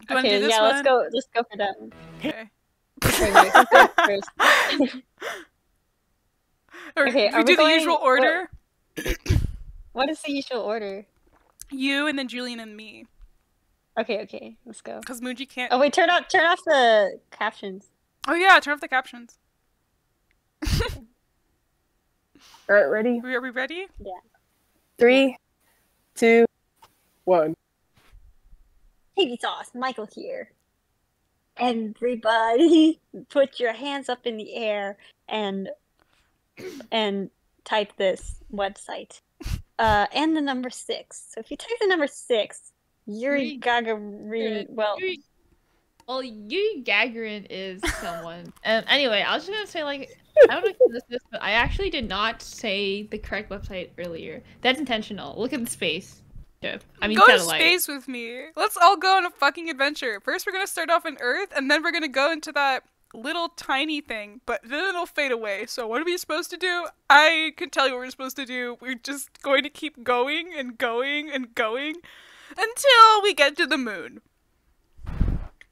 Do you want to Okay, do this yeah, one? let's go for that one. Okay. Wait, who's going first? Or Okay, do we are we do the going... usual order? What is the usual order? You and then Julian and me. Okay, let's go. Because Muji can't. Oh wait, turn off the captions. Oh yeah, turn off the captions. Alright, ready? Are we ready? Yeah. 3, 2, 1. Hey, sauce, Michael here. Everybody, put your hands up in the air and type this website. And the number 6. So if you type the number 6, Yuri Gagarin. Well, Yuri Gagarin is someone. Anyway, I was just gonna say, like, I don't know if you noticed this, but I actually did not say the correct website earlier. That's intentional. Look at the space. Yeah. I mean, go to satellite. space with me. Let's all go on a fucking adventure. First, we're gonna start off on Earth, and then we're gonna go into that little tiny thing, but then it'll fade away. So what are we supposed to do? I can tell you what we're supposed to do. We're just going to keep going and going and going until we get to the moon.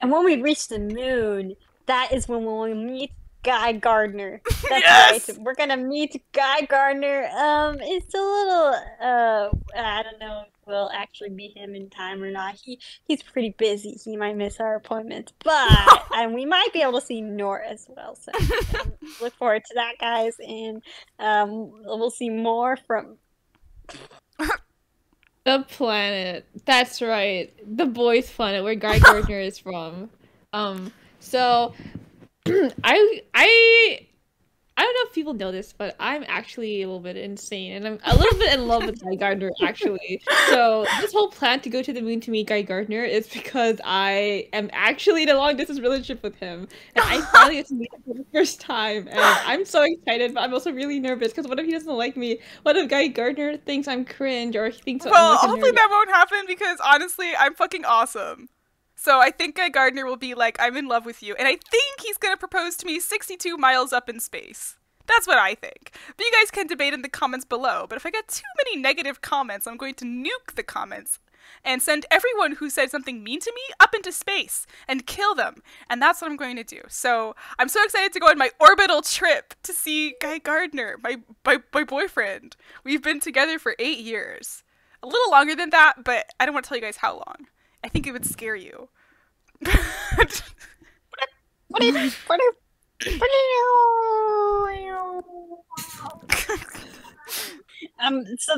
and when we reach the moon, that is when we'll meet Guy Gardner. That's Yes! right. We're gonna meet Guy Gardner. It's a little I don't know if we'll actually meet him in time or not. He's pretty busy. He might miss our appointment, but and we might be able to see Nora as well. So look forward to that, guys, and we'll see more from The planet. That's right. The boys' planet, where Guy Gardner is from. So I don't know if people know this, but I'm actually a little bit insane, and I'm a little bit in love with Guy Gardner, actually. So this whole plan to go to the moon to meet Guy Gardner is because I am actually in a long-distance relationship with him, and I finally get to meet him for the first time, and I'm so excited, but I'm also really nervous, because what if he doesn't like me? What if Guy Gardner thinks I'm cringe, or he thinks I'm Well, like a hopefully nerd? that won't happen because honestly, I'm fucking awesome. So I think Guy Gardner will be like, I'm in love with you. And I think he's gonna propose to me 62 miles up in space. That's what I think. But you guys can debate in the comments below. But if I get too many negative comments, I'm going to nuke the comments and send everyone who said something mean to me up into space and kill them. And that's what I'm going to do. So I'm so excited to go on my orbital trip to see Guy Gardner, my boyfriend. We've been together for 8 years. A little longer than that, but I don't want to tell you guys how long. I think it would scare you. So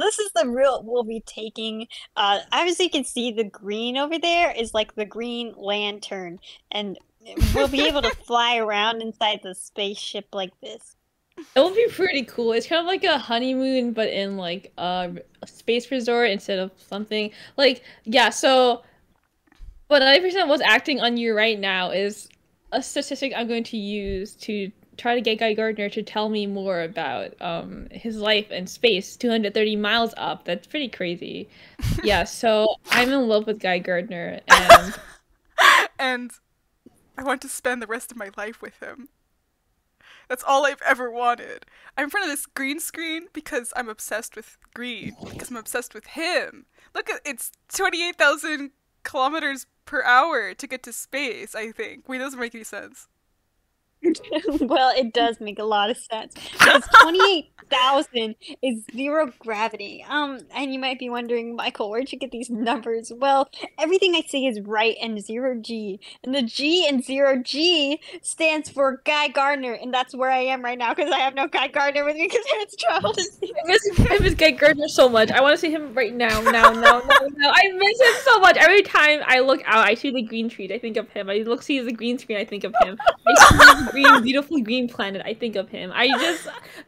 this is the route we'll be taking. Obviously you can see the green over there is like the green lantern, and we'll be able to fly around inside the spaceship like this. It would be pretty cool. It's kind of like a honeymoon, but in like a space resort instead of something like, yeah. So what 90% was acting on you right now is a statistic I'm going to use to try to get Guy Gardner to tell me more about his life in space, 230 miles up. That's pretty crazy. Yeah, so I'm in love with Guy Gardner, and and I want to spend the rest of my life with him. That's all I've ever wanted. I'm in front of this green screen because I'm obsessed with green, because I'm obsessed with him. Look at it's 28,000 kilometers per hour to get to space, I think. Wait, that doesn't make any sense. Well, it does make a lot of sense because 28,000 is zero gravity. And you might be wondering, Michael, where'd you get these numbers? Well, everything I say is right and 0G, and the G in 0G stands for Guy Gardner, and that's where I am right now because I have no Guy Gardner with me because I had to travel to see him. I miss Guy Gardner so much. I want to see him right now. I miss him so much. Every time I look out, I see the green trees. I think of him. I see the green screen. I think of him. I see the green, beautiful green planet. I think of him.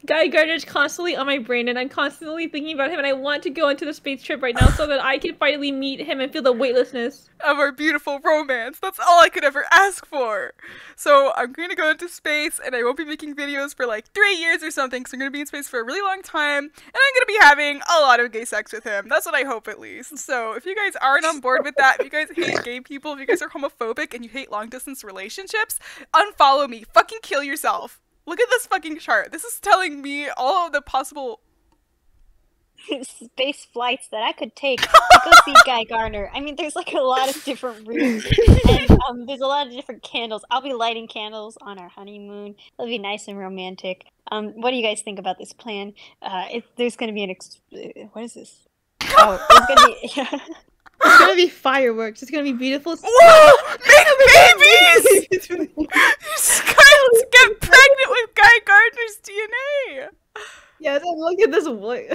Guy Gardner's constantly on my brain, and I'm constantly thinking about him. And I want to go into the space trip right now so that I can finally meet him and feel the weightlessness of our beautiful romance. That's all I could ever ask for. So I'm going to go into space, and I won't be making videos for like 3 years or something, because I'm going to be in space for a really long time, and I'm going to be having a lot of gay sex with him. That's what I hope, at least. So if you guys aren't on board with that, if you guys hate gay people, if you guys are homophobic, and you hate long-distance relationships, unfollow me. Fucking kill yourself. Look at this fucking chart. This is telling me all of the possible... space flights that I could take to go see Guy Gardner. I mean, there's like a lot of different routes, and there's a lot of different candles. I'll be lighting candles on our honeymoon. It'll be nice and romantic. What do you guys think about this plan? There's gonna be what is this? Oh, there's gonna be It's gonna be fireworks. It's gonna be beautiful. Whoa! Make babies! You just gotta get pregnant with Guy Gardner's DNA. Yeah, so look at this. Look,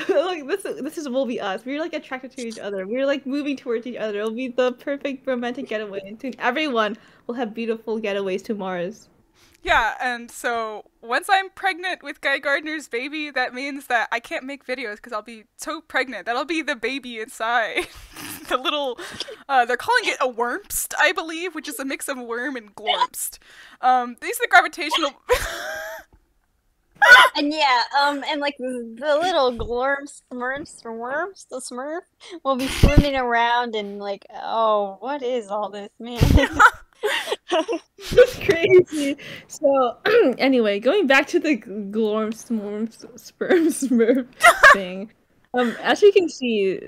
this will be us. We're like attracted to each other. We're like moving towards each other. It'll be the perfect romantic getaway. And everyone will have beautiful getaways to Mars. Yeah, and so once I'm pregnant with Guy Gardner's baby, that means that I can't make videos because I'll be so pregnant. That'll be the baby inside. The little, they're calling it a wormpst, I believe, which is a mix of worm and glorpst. These are the gravitational... And yeah, and like the little glorms, worms, the smurf will be swimming around and like, oh, what is all this, man? That's crazy. So, anyway, going back to the glorm, sperm, smurf thing. As you can see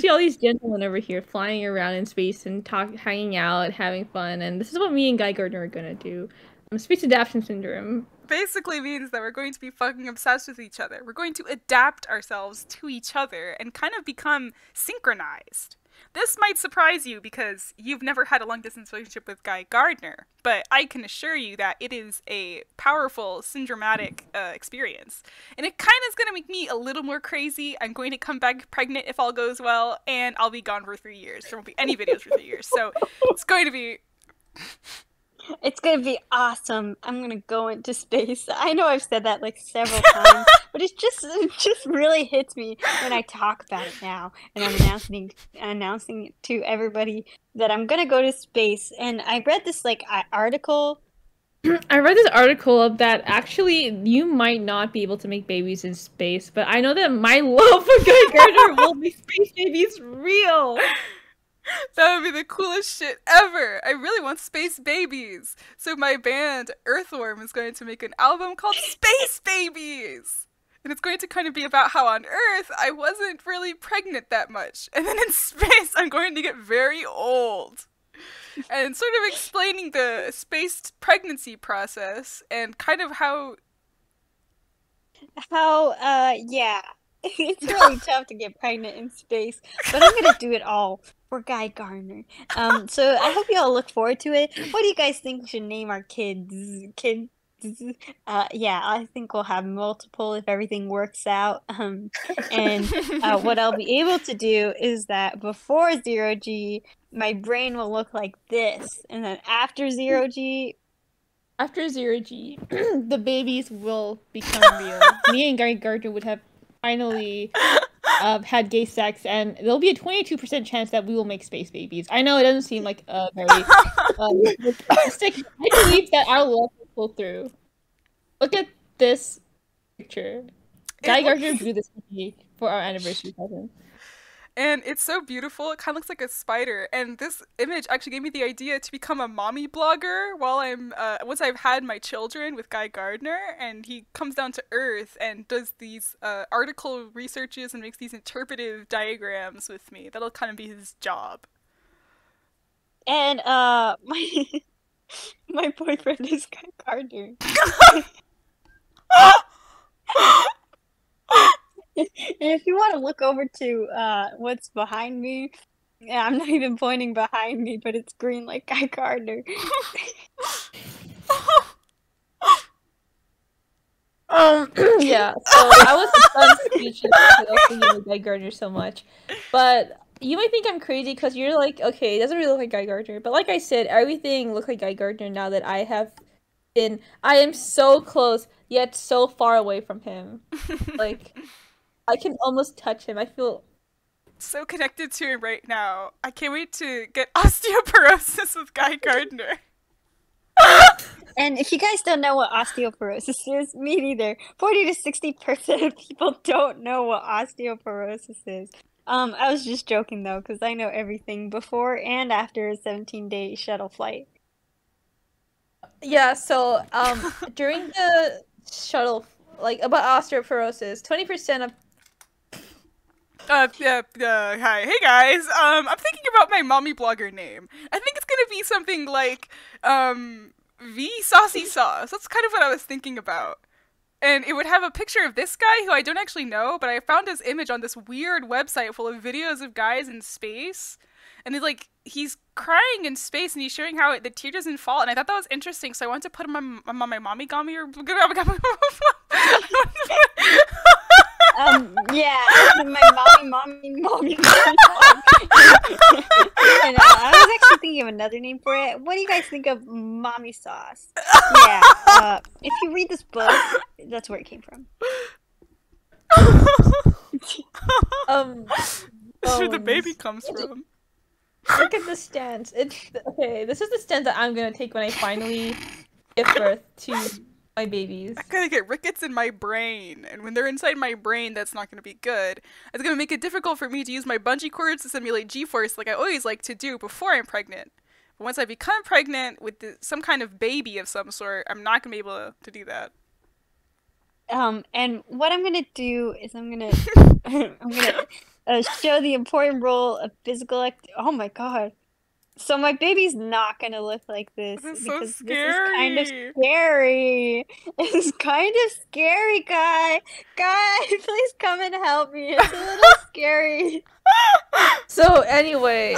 all these gentlemen over here flying around in space and hanging out, having fun, and this is what me and Guy Gardner are gonna do. Space adaptation syndrome. Basically means that we're going to be fucking obsessed with each other. We're going to adapt ourselves to each other and kind of become synchronized. This might surprise you because you've never had a long-distance relationship with Guy Gardner, but I can assure you that it is a powerful, syndromatic experience. And it kind of is going to make me a little more crazy. I'm going to come back pregnant if all goes well, and I'll be gone for 3 years. There won't be any videos for 3 years, so it's going to be... It's gonna be awesome. I'm gonna go into space. I know I've said that like several times, but it just really hits me when I talk about it now. And I'm announcing it to everybody that I'm gonna go to space. And I read this like article. I read this article of that actually you might not be able to make babies in space, but I know that my love for Guy Gardner will make space babies real. That would be the coolest shit ever! I really want space babies! So my band, Earthworm, is going to make an album called Space Babies! And it's going to kind of be about how on Earth, I wasn't really pregnant that much. And then in space, I'm going to get very old. And sort of explaining the space pregnancy process and kind of how... Yeah. It's really tough to get pregnant in space, but I'm gonna do it all for Guy Gardner. So I hope you all look forward to it. What do you guys think we should name our kids? Yeah, I think we'll have multiple if everything works out. And what I'll be able to do is that before 0G, my brain will look like this, and then after 0G, the babies will become real. Me and Guy Gardner would have finally had gay sex, and there'll be a 22% chance that we will make space babies. I know it doesn't seem like a very realistic. I believe that our love will pull through. Look at this picture. Guy Gardner drew this with me for our anniversary present. And it's so beautiful, it kind of looks like a spider, and this image actually gave me the idea to become a mommy blogger while I'm, once I've had my children with Guy Gardner, and he comes down to Earth and does these article researches and makes these interpretive diagrams with me. That'll kind of be his job. And, my boyfriend is Guy Gardner. And if you want to look over to what's behind me, yeah, I'm not even pointing behind me, but it's green like Guy Gardner. Yeah, so that was a fun speech for you, Guy Gardner, so much. But you might think I'm crazy because you're like, okay, it doesn't really look like Guy Gardner. But like I said, everything looks like Guy Gardner now that I am so close, yet so far away from him. Like... I can almost touch him. I feel so connected to him right now. I can't wait to get osteoporosis with Guy Gardner. And if you guys don't know what osteoporosis is, me neither. 40 to 60% of people don't know what osteoporosis is. I was just joking though, because I know everything before and after a 17-day shuttle flight. Yeah, so during the shuttle, like about osteoporosis, 20% of Hi. Hey guys. I'm thinking about my mommy blogger name. I think it's gonna be something like, vsauce. That's kind of what I was thinking about. And it would have a picture of this guy who I don't actually know, but I found his image on this weird website full of videos of guys in space. And he's crying in space and he's showing how the tear doesn't fall. And I thought that was interesting, so I wanted to put him on my mommy gummy or Yeah, my mommy. And I was actually thinking of another name for it. What do you guys think of mommy sauce? Yeah, if you read this book, that's where it came from. That's where the baby comes from. Look at the stance. Okay. This is the stance that I'm gonna take when I finally give birth to my babies. I gotta get rickets in my brain, and when they're inside my brain, that's not gonna be good. It's gonna make it difficult for me to use my bungee cords to simulate G-force like I always like to do before I'm pregnant. But once I become pregnant with some kind of baby of some sort, I'm not gonna be able to do that. And what I'm gonna do is I'm gonna show the important role of physical oh my god. So my baby's not gonna look like this This is because so this is kind of scary. scary. It's kind of scary, guy. Guy, please come and help me. It's a little scary. So anyway,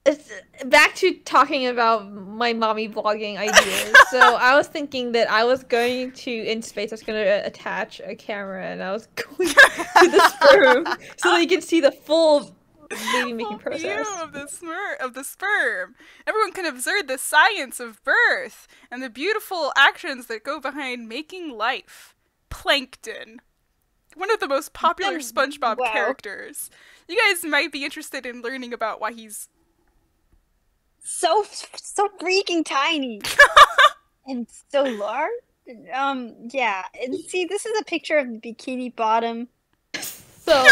it's back to talking about my mommy vlogging ideas. So I was thinking that I was going to, in space, I was going to attach a camera and I was going to the sperm so that you can see the full baby making process. View of the sperm. Everyone can observe the science of birth and the beautiful actions that go behind making life. Plankton. One of the most popular SpongeBob Wow. characters. You guys might be interested in learning about why he's So freaking tiny. And so large. Yeah. And see, this is a picture of the Bikini Bottom. So,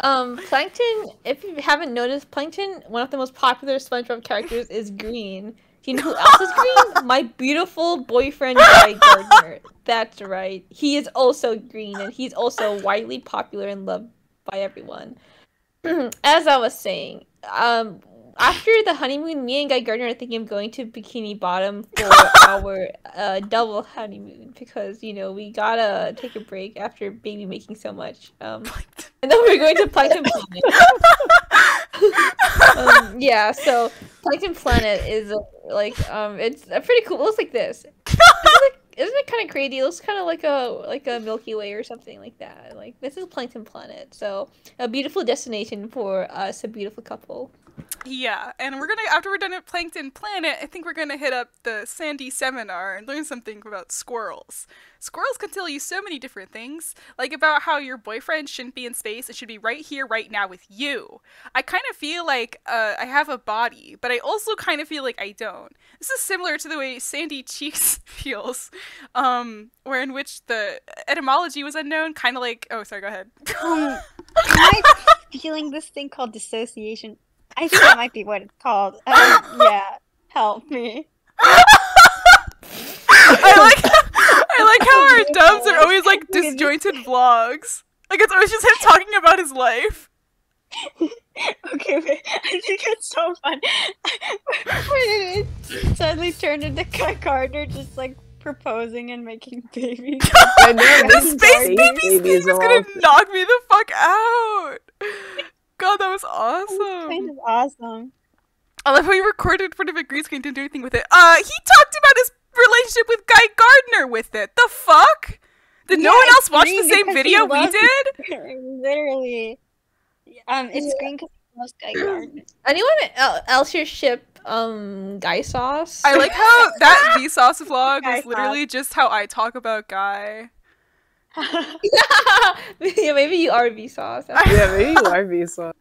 Plankton, if you haven't noticed, Plankton, one of the most popular SpongeBob characters, is green. You know who else is green? My beautiful boyfriend, Guy Gardner. That's right. He is also green, and he's also widely popular and loved by everyone. As I was saying, after the honeymoon, me and Guy Gardner are thinking of going to Bikini Bottom for our double honeymoon because, you know, we gotta take a break after baby making so much. And then we're going to Plankton Planet. Yeah, so Plankton Planet is it's a pretty cool. It looks like this. Isn't it kind of crazy? It looks kind of like a Milky Way or something like that. Like, this is Plankton Planet, so a beautiful destination for us, a beautiful couple. Yeah, and after we're done at Plankton Planet, I think we're gonna hit up the Sandy Seminar and learn something about squirrels. Squirrels can tell you so many different things, like about how your boyfriend shouldn't be in space, it should be right here, right now with you. I kind of feel like I have a body, but I also kind of feel like I don't. This is similar to the way Sandy Cheeks feels, where in which the etymology was unknown, kind of like, oh, sorry, go ahead. Am I feeling this thing called dissociation? I think that might be what it's called. Yeah, help me. I like how our dubs are always like disjointed vlogs. Like, it's always just him talking about his life. Okay, wait. I think it's so fun. When it suddenly turned into Guy Gardner just like proposing and making babies. I know, The this space baby baby's theme is gonna off. knock me the fuck out. God, that was awesome. Kind of awesome. I love how he recorded in front of a green screen, didn't do anything with it. He talked about his relationship with Guy Gardner with it. The fuck? Did no Yeah, one else it's watch green the same because he video we loves did? Literally. It's green because he loves Guy Gardner. Anyone else here ship Guy Sauce? I like how that Vsauce vlog Guy was literally just how I talk about Guy. Yeah, maybe you are Vsauce. Yeah, maybe you are Visa.